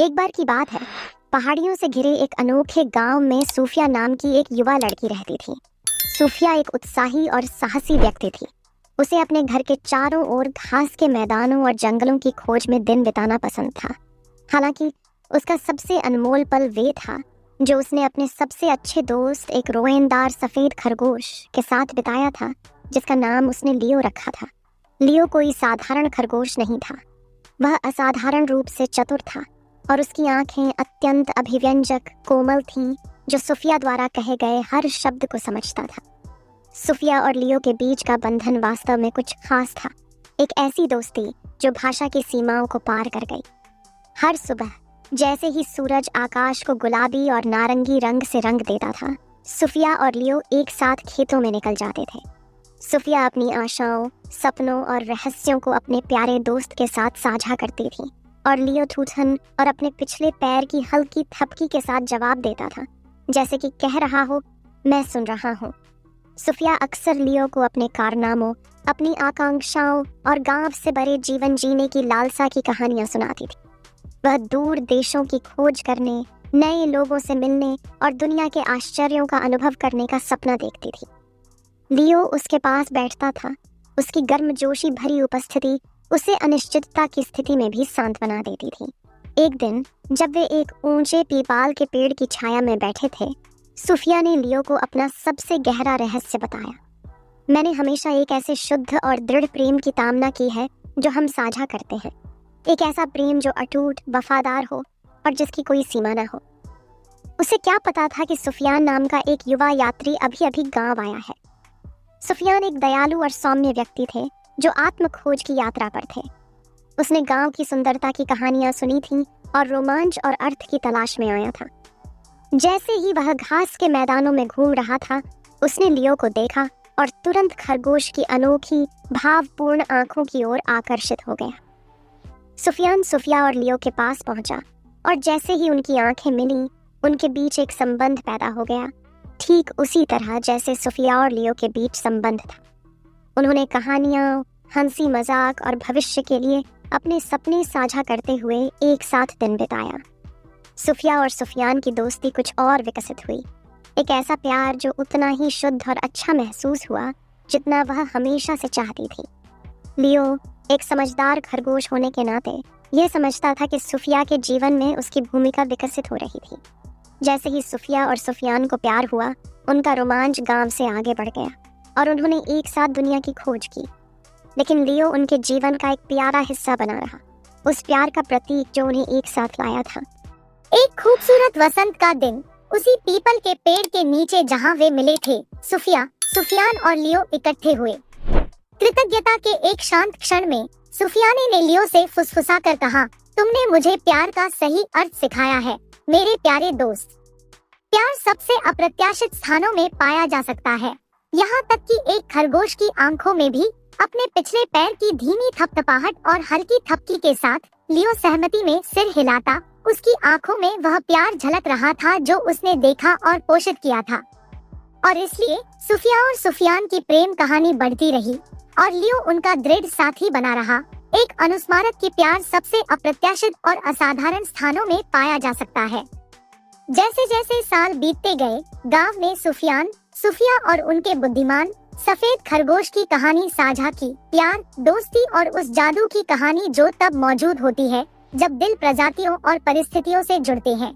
एक बार की बात है, पहाड़ियों से घिरे एक अनोखे गांव में सूफिया नाम की एक युवा लड़की रहती थी। सूफिया एक उत्साही और साहसी व्यक्ति थी। उसे अपने घर के चारों ओर घास के मैदानों और जंगलों की खोज में दिन बिताना पसंद था। हालांकि उसका सबसे अनमोल पल वे था जो उसने अपने सबसे अच्छे दोस्त एक रोएंदार सफेद खरगोश के साथ बिताया था, जिसका नाम उसने लियो रखा था। लियो कोई साधारण खरगोश नहीं था। वह असाधारण रूप से चतुर था और उसकी आंखें अत्यंत अभिव्यंजक कोमल थीं, जो सूफिया द्वारा कहे गए हर शब्द को समझता था। सूफिया और लियो के बीच का बंधन वास्तव में कुछ खास था, एक ऐसी दोस्ती जो भाषा की सीमाओं को पार कर गई। हर सुबह जैसे ही सूरज आकाश को गुलाबी और नारंगी रंग से रंग देता था, सूफिया और लियो एक साथ खेतों में निकल जाते थे। सूफिया अपनी आशाओं, सपनों और रहस्यों को अपने प्यारे दोस्त के साथ साझा करती थी और लियो ठूठन और अपने पिछले पैर की हल्की थपकी के साथ जवाब देता था, जैसे कि कह रहा हो, मैं सुन रहा हूँ। सूफिया अक्सर लियो को अपने कारनामों, अपनी आकांक्षाओं और गांव से भरे जीवन जीने की लालसा की कहानियां सुनाती थी। वह दूर देशों की खोज करने, नए लोगों से मिलने और दुनिया के आश्चर्यों का अनुभव करने का सपना देखती थी। लियो उसके पास बैठता था। उसकी गर्मजोशी भरी उपस्थिति उसे अनिश्चितता की स्थिति में भी शांत बना देती थी। एक दिन जब वे एक ऊंचे पीपल के पेड़ की छाया में बैठे थे, सूफिया ने लियो को अपना सबसे गहरा रहस्य बताया। मैंने हमेशा एक ऐसे शुद्ध और दृढ़ प्रेम की कामना की है जो हम साझा करते हैं, एक ऐसा प्रेम जो अटूट, वफादार हो और जिसकी कोई सीमा न हो। उसे क्या पता था कि सुफियान नाम का एक युवा यात्री अभी अभी गांव आया है। सुफियान एक दयालु और सौम्य व्यक्ति थे जो आत्म खोज की यात्रा पर थे। उसने गांव की सुंदरता की कहानियां सुनी थीं और रोमांच और अर्थ की तलाश में आया था। जैसे ही वह घास के मैदानों में घूम रहा था, उसने लियो को देखा और तुरंत खरगोश की अनोखी, भावपूर्ण आंखों की ओर आकर्षित हो गया। सुफियान सूफिया और लियो के पास पहुंचा और जैसे ही उनकी आंखें मिली, उनके बीच एक संबंध पैदा हो गया, ठीक उसी तरह जैसे सूफिया और लियो के बीच संबंध था। उन्होंने कहानियां, हंसी मजाक और भविष्य के लिए अपने सपने साझा करते हुए एक साथ दिन बिताया। सूफिया और सुफियान की दोस्ती कुछ और विकसित हुई, एक ऐसा प्यार जो उतना ही शुद्ध और अच्छा महसूस हुआ जितना वह हमेशा से चाहती थी। लियो एक समझदार खरगोश होने के नाते यह समझता था कि सूफिया के जीवन में उसकी भूमिका विकसित हो रही थी। जैसे ही सूफिया और सुफियान को प्यार हुआ, उनका रोमांच गांव से आगे बढ़ गया और उन्होंने एक साथ दुनिया की खोज की। लेकिन लियो उनके जीवन का एक प्यारा हिस्सा बना रहा, उस प्यार का प्रतीक जो उन्हें एक साथ लाया था। एक खूबसूरत वसंत का दिन, उसी पीपल के पेड़ के नीचे जहां वे मिले थे, सूफिया, सुफियान और लियो इकट्ठे हुए। कृतज्ञता के एक शांत क्षण में सूफियाने ने लियो से फुसफुसा कर कहा, तुमने मुझे प्यार का सही अर्थ सिखाया है मेरे प्यारे दोस्त। प्यार सबसे अप्रत्याशित स्थानों में पाया जा सकता है, यहाँ तक कि एक खरगोश की आंखों में भी। अपने पिछले पैर की धीमी थपथपाहट और हल्की थपकी के साथ लियो सहमति में सिर हिलाता, उसकी आंखों में वह प्यार झलक रहा था जो उसने देखा और पोषित किया था। और इसलिए सूफिया और सुफियान की प्रेम कहानी बढ़ती रही और लियो उनका दृढ़ साथी बना रहा। एक अनुस्मारक की प्यार सबसे अप्रत्याशित और असाधारण स्थानों में पाया जा सकता है। जैसे जैसे साल बीतते गए, गांव ने सूफिया और उनके बुद्धिमान सफेद खरगोश की कहानी साझा की। प्यार, दोस्ती और उस जादू की कहानी जो तब मौजूद होती है जब दिल प्रजातियों और परिस्थितियों से जुड़ते हैं।